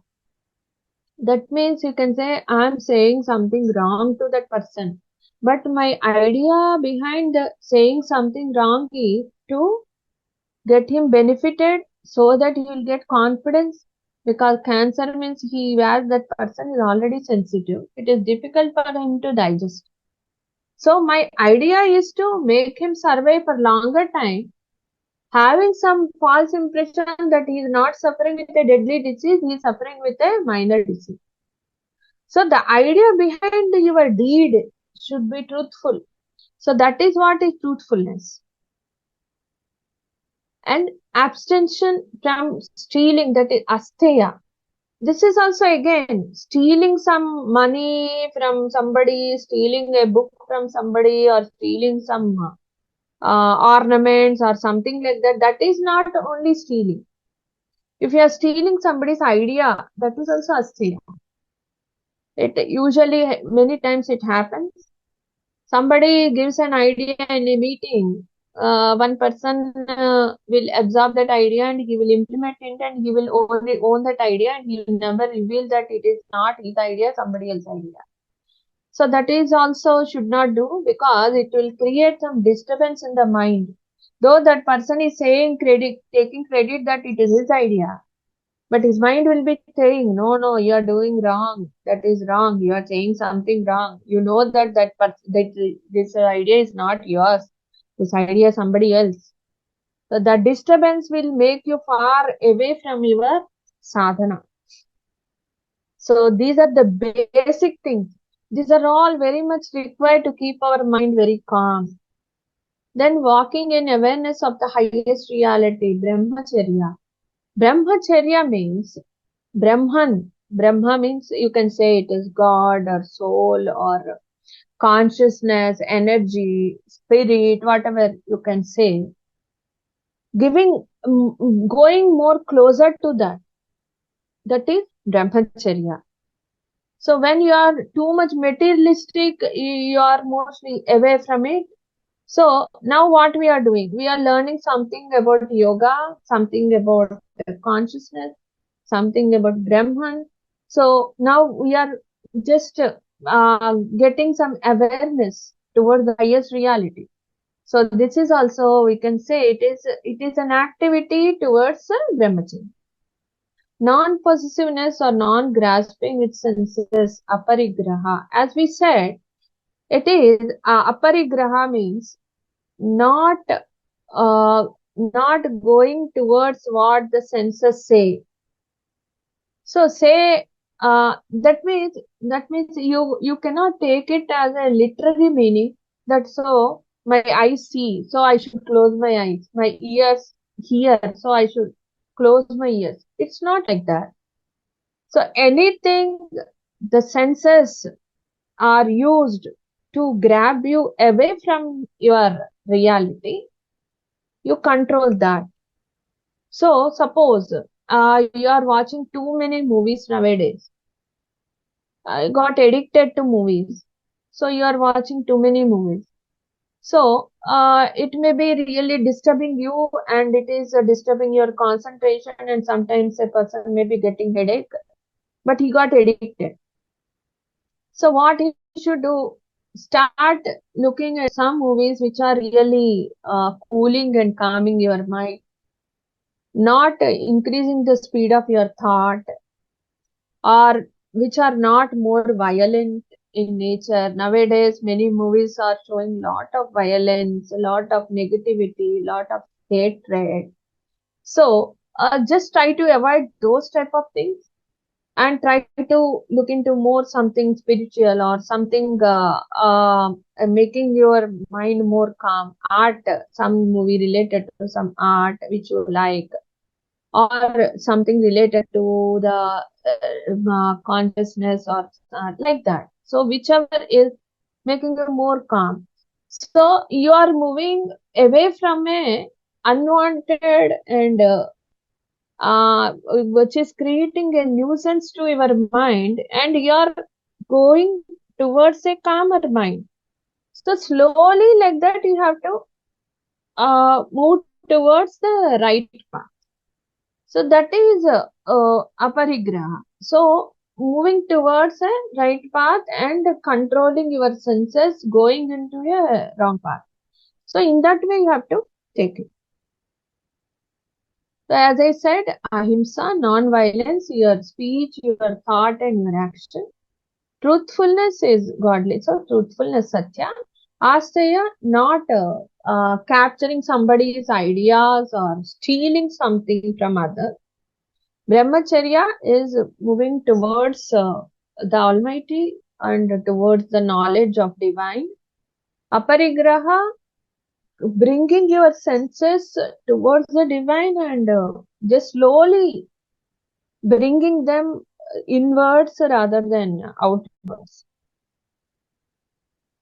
That means you can say, I am saying something wrong to that person. But my idea behind saying something wrong is to get him benefited so that he will get confidence, because cancer means that person is already sensitive. It is difficult for him to digest. So my idea is to make him survive for longer time, having some false impression that he is not suffering with a deadly disease, he is suffering with a minor disease. So the idea behind your deed should be truthful. So that is what is truthfulness. And abstention from stealing, that is asteya. This is also again stealing some money from somebody, stealing a book from somebody, or stealing some ornaments or something like that. That is not only stealing. If you are stealing somebody's idea, that is also asteya. It usually, many times it happens. Somebody gives an idea in a meeting. One person will absorb that idea and he will implement it, and he will own that idea, and he will never reveal that it is not his idea, somebody else's idea. So that is also should not do, because it will create some disturbance in the mind. Though that person is saying taking credit that it is his idea, But his mind will be saying, no, no, you are doing wrong. That is wrong. You are saying something wrong. You know that this idea is not yours. This idea is somebody else. So that disturbance will make you far away from your sadhana. So these are the basic things. These are all very much required to keep our mind very calm. Then walking in awareness of the highest reality, brahmacharya. Brahmacharya means Brahman. Brahma means you can say it is God or soul or consciousness, energy, spirit, whatever you can say. Going more closer to that. That is Brahmacharya. So when you are too much materialistic, you are mostly away from it. So now what we are doing? We are learning something about yoga, something about consciousness, something about Brahman. So now we are just getting some awareness towards the highest reality. So this is also, we can say, it is an activity towards Brahmacharya. Non-possessiveness or non-grasping with senses, aparigraha. As we said, it is aparigraha means not not going towards what the senses say. So say that means you cannot take it as a literary meaning that so my eyes see, so I should close my eyes. My ears hear, so I should close my ears. It's not like that. So anything the senses are used to grab you away from your reality, you control that. So suppose you are watching too many movies nowadays. I got addicted to movies. So you are watching too many movies. So it may be really disturbing you and it is disturbing your concentration, and sometimes a person may be getting headache, but he got addicted. So what he should do? Start looking at some movies which are really cooling and calming your mind, not increasing the speed of your thought, or which are not more violent in nature. Nowadays, many movies are showing lot of violence, a lot of negativity, lot of hatred. So just try to avoid those type of things and try to look into more something spiritual or something making your mind more calm. Art, some movie related to some art which you like, or something related to the consciousness or like that. So whichever is making you more calm. So you are moving away from a unwanted and which is creating a nuisance to your mind, and you are going towards a calmer mind. So slowly like that you have to move towards the right path. So that is aparigraha. So moving towards a right path and controlling your senses, going into a wrong path. So in that way you have to take it. So as I said, ahimsa, non-violence, your speech, your thought and your action. Truthfulness is godly. So truthfulness, satya. Asteya, not capturing somebody's ideas or stealing something from others. Brahmacharya is moving towards the Almighty and towards the knowledge of divine. Aparigraha, bringing your senses towards the divine and just slowly bringing them inwards rather than outwards.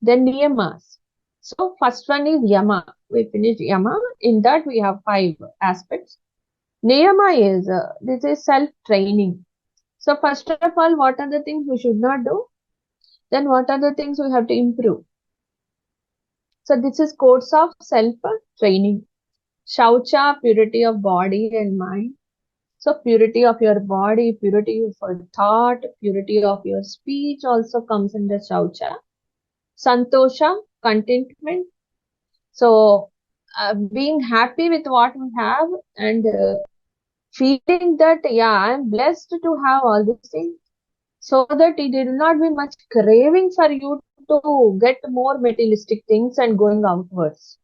Then niyamas. So first one is yama. We finished yama. In that we have 5 aspects. Niyama is this is self-training. So first of all, what are the things we should not do? Then what are the things we have to improve? So this is course of self-training. Shaucha, purity of body and mind. So purity of your body, purity of your thought, purity of your speech also comes under Shaucha. Santosha, contentment. So being happy with what we have and feeling that, yeah, I'm blessed to have all these things, so that it will not be much craving for you to get more materialistic things and going outwards.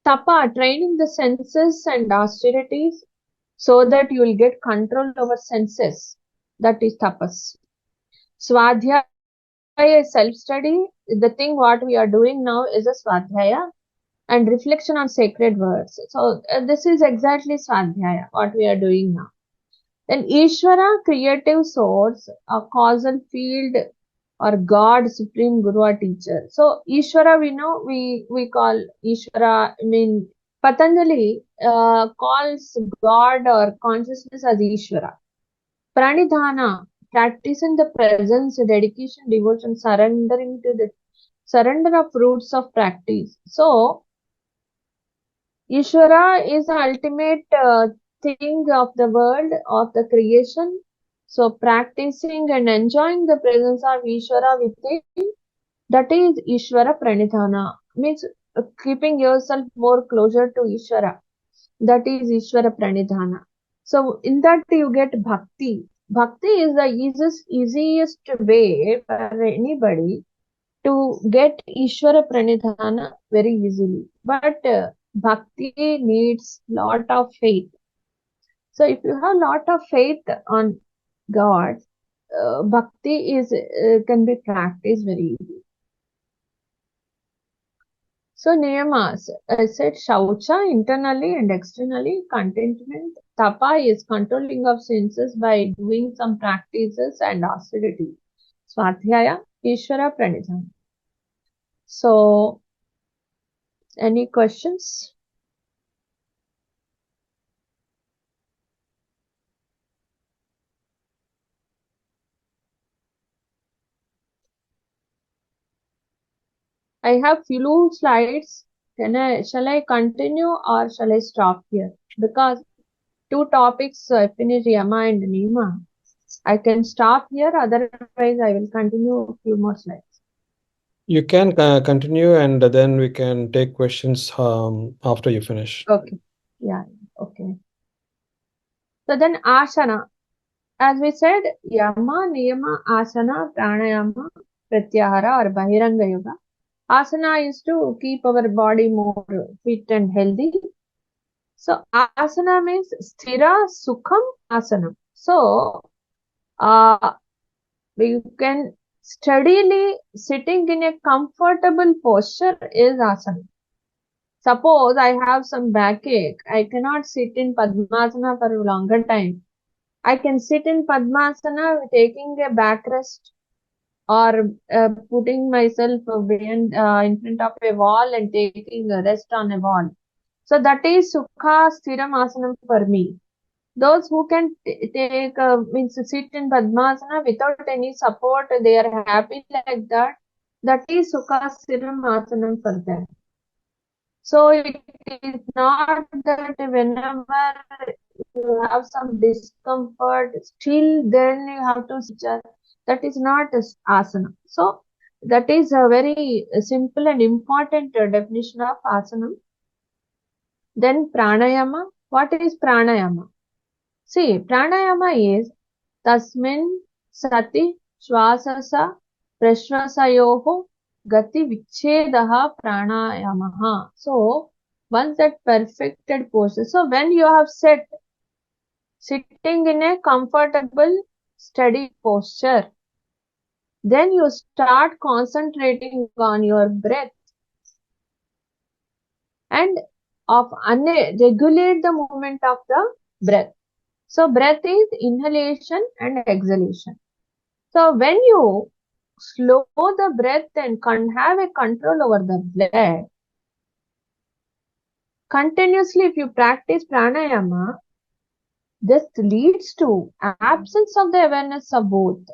Tapa, training the senses and austerities so that you will get control over senses. That is tapas. Swadhyaya is self-study. The thing what we are doing now is a swadhyaya and reflection on sacred words. So this is exactly swadhyaya, what we are doing now. Then Ishvara, creative source, a causal field, or God, supreme guru or teacher. So Ishvara, we know, we call Ishvara, I mean, Patanjali calls God or consciousness as Ishvara. Pranidhana, practicing the presence, dedication, devotion, surrendering to the surrender of fruits of practice. So Ishvara is the ultimate thing of the world, of the creation. So practicing and enjoying the presence of Ishvara within, that is Ishvara Pranidhana. Means keeping yourself more closer to Ishvara. That is Ishvara Pranidhana. So in that you get bhakti. Bhakti is the easiest way for anybody to get Ishvara Pranidhana very easily. But bhakti needs lot of faith. So if you have lot of faith on God, bhakti is can be practiced very easily. So niyamas, I said shaucha internally and externally, contentment. Tapa is controlling of senses by doing some practices and austerity. Swadhyaya, Ishvara Pranidhana. So any questions? I have few slides. Shall I continue or shall I stop here? Because two topics finish Yama and Nima. I can stop here, otherwise I will continue a few more slides. You can continue, and then we can take questions after you finish. Okay. Yeah. Okay. So then asana. As we said, Yama, Niyama, Asana, Pranayama, Pratyahara or Bahiranga Yoga. Asana is to keep our body more fit and healthy. So asana means sthira sukham asana. So you can steadily sitting in a comfortable posture is asana. Suppose I have some backache, I cannot sit in Padmasana for a longer time. I can sit in Padmasana taking a backrest or putting myself behind, in front of a wall and taking a rest on a wall. So that is Sukha Sthiram Asanam for me. Those who can take, means sit in Padmasana without any support, they are happy like that. That is Sukha Sthiram Asanam for them. So it is not that whenever you have some discomfort, still then you have to sit. That is not asana. So that is a very simple and important definition of asana. Then pranayama. What is pranayama? See, pranayama is tasmin sati shwasasa prashwasayoho gati vichedaha pranayamaha. So once that perfected posture. So when you have sitting in a comfortable steady posture, then you start concentrating on your breath and regulate the movement of the breath. So breath is inhalation and exhalation. So when you slow the breath and can have a control over the blood, continuously if you practice pranayama, this leads to absence of the awareness of both.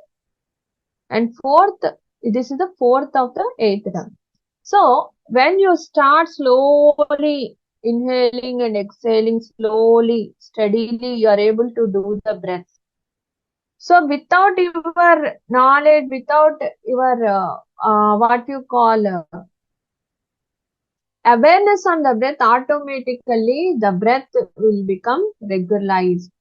And fourth, this is the fourth of the eighth round. So when you start slowly inhaling and exhaling slowly, steadily, you are able to do the breath. So without your knowledge, without your what you call awareness on the breath, automatically the breath will become regularized.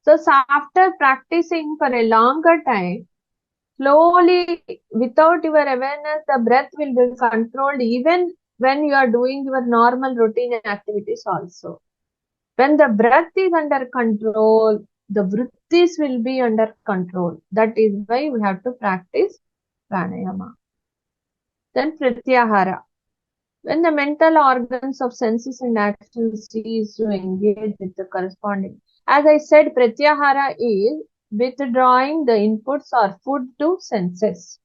So after practicing for a longer time, slowly, without your awareness, the breath will be controlled even when you are doing your normal routine activities also. When the breath is under control, the vrittis will be under control. That is why we have to practice pranayama. Then pratyahara. When the mental organs of senses and actions cease to engage with the corresponding. As I said, pratyahara is withdrawing the inputs or food to senses.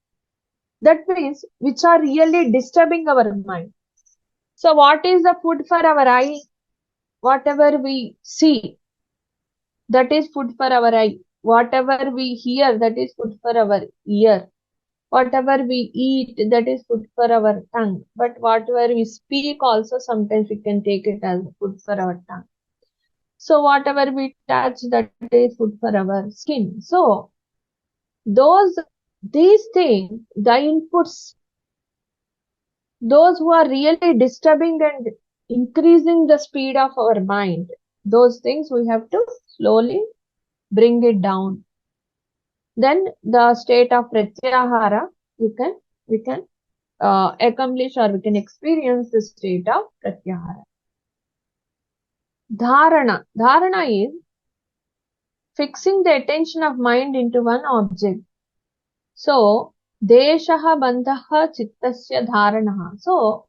That means which are really disturbing our mind. So what is the food for our eye? Whatever we see, that is food for our eye. Whatever we hear, that is food for our ear. Whatever we eat, that is food for our tongue. But whatever we speak also, sometimes we can take it as food for our tongue. So whatever we touch, that is food for our skin. So these things, the inputs, those who are really disturbing and increasing the speed of our mind, those things we have to slowly bring it down. Then the state of pratyahara, we can accomplish or we can experience the state of pratyahara. Dharana. Dharana is fixing the attention of mind into one object. So, deshaha bandhaha chittasya dharanaha. So,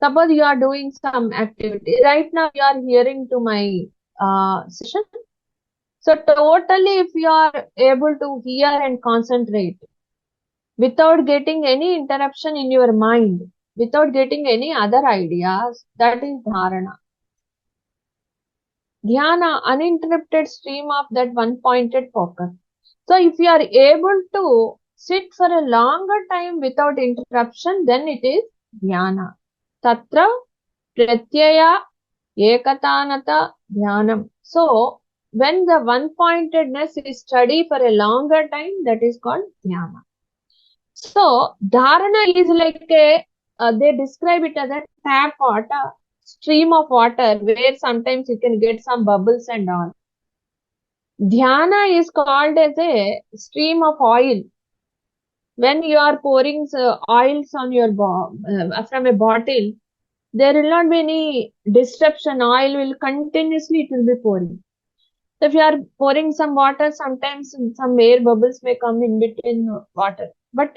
suppose you are doing some activity. Right now, you are hearing to my session. So, totally, if you are able to hear and concentrate without getting any interruption in your mind, without getting any other ideas, that is dharana. Dhyana, uninterrupted stream of that one pointed focus. So, if you are able to sit for a longer time without interruption, then it is dhyana. Tatra pratyaya ekatanata dhyanam. So, when the one-pointedness is studied for a longer time, that is called dhyana. So, dharana is like they describe it as a tap water, stream of water, where sometimes you can get some bubbles and all. Dhyana is called as a stream of oil. When you are pouring oils on your from a bottle, there will not be any disruption. Oil will continuously, it will be pouring. So if you are pouring some water, sometimes some air bubbles may come in between water. But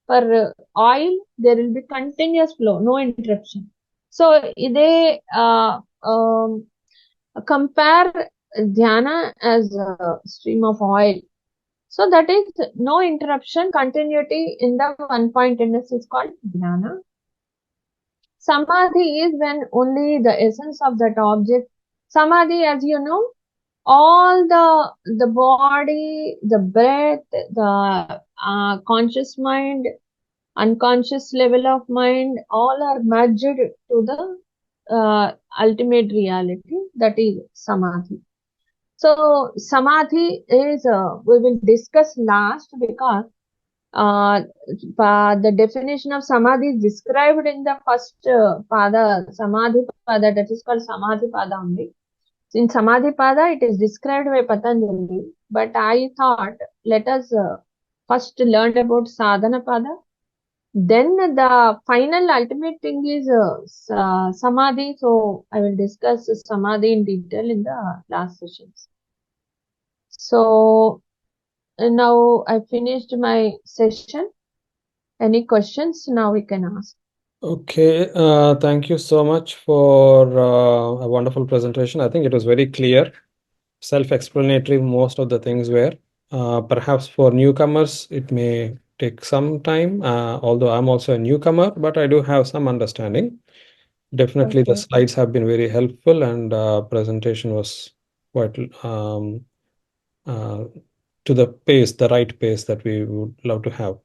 for oil, there will be continuous flow, no interruption. So they compare dhyana as a stream of oil. So that is no interruption, continuity in the one-pointedness is called dhyana. Samadhi is when only the essence of that object. Samadhi, as you know, all the body, the breath, the conscious mind, unconscious level of mind, all are merged to the ultimate reality, that is samadhi. So samadhi is we will discuss last because the definition of samadhi is described in the first pada, samadhi pada, that is called samadhi pada only. In samadhi pada, it is described by Patanjali, but I thought let us first learn about sadhana pada. Then the final ultimate thing is samadhi. So I will discuss samadhi in detail in the last sessions. So now I finished my session. Any questions? Now we can ask. Okay, thank you so much for a wonderful presentation. I think it was very clear, self-explanatory, most of the things were. Perhaps for newcomers, it may take some time, although I'm also a newcomer, but I do have some understanding. Definitely, the Okay. slides have been very helpful, and presentation was quite to the pace, the right pace that we would love to have.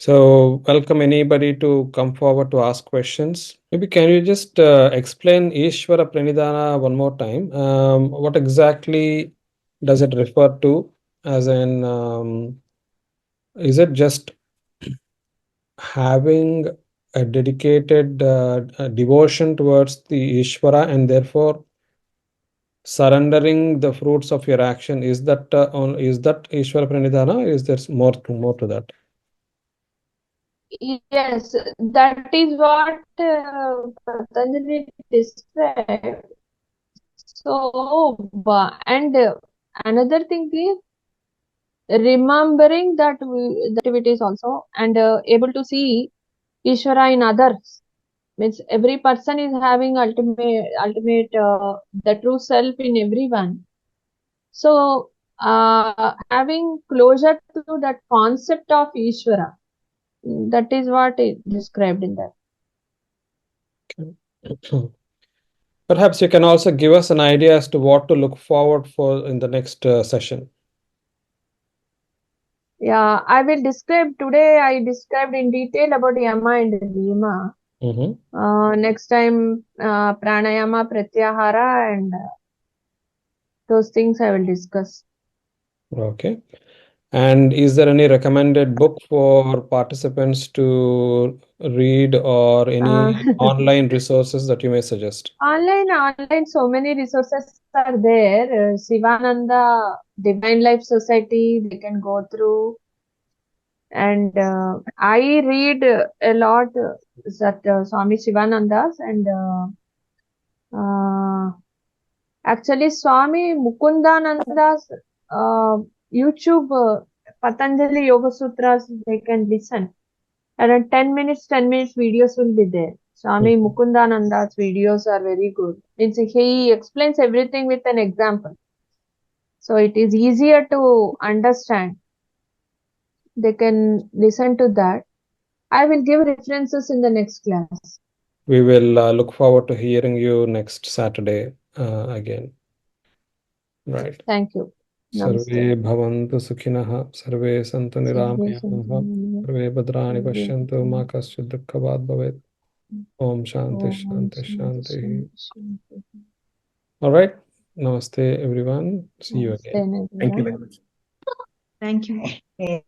So, welcome anybody to come forward to ask questions. Maybe can you just explain Ishvara Pranidhana one more time? What exactly does it refer to? As in, is it just having a dedicated devotion towards the Ishvara, and therefore surrendering the fruits of your action. Is that Ishvara Pranidhana, or is there more to that? Yes, that is what Patanjali described. So, and another thing is remembering that activities also, and able to see Ishvara in others. Means every person is having ultimate the true self in everyone. So, having closure to that concept of Ishvara, that is what is described in that. Perhaps you can also give us an idea as to what to look forward for in the next session. Yeah, I will describe today. I described in detail about Yama and Niyama. Next time, pranayama, pratyahara, and those things I will discuss. Okay. And is there any recommended book for participants to read, or any online resources that you may suggest? Online, so many resources are there. Sivananda, Divine Life Society, they can go through. And I read a lot that Swami Shivananda's, and actually Swami Mukundananda's YouTube Patanjali Yoga Sutras, they can listen. Around 10 minutes videos will be there. Swami Mukundananda's videos are very good. He explains everything with an example. So it is easier to understand. They can listen to that. I will give references in the next class. We will look forward to hearing you next Saturday again. Right. Thank you. Sarve Namaste. bhavantu sukhinah, sarve santu niramayah, sarve bhadrani pashyantu, ma kaschid dukkha bhavet. Om Shanti Shanti Shanti. All right. Namaste, everyone. See you again. Namaste, Thank you everyone. very much. Thank you.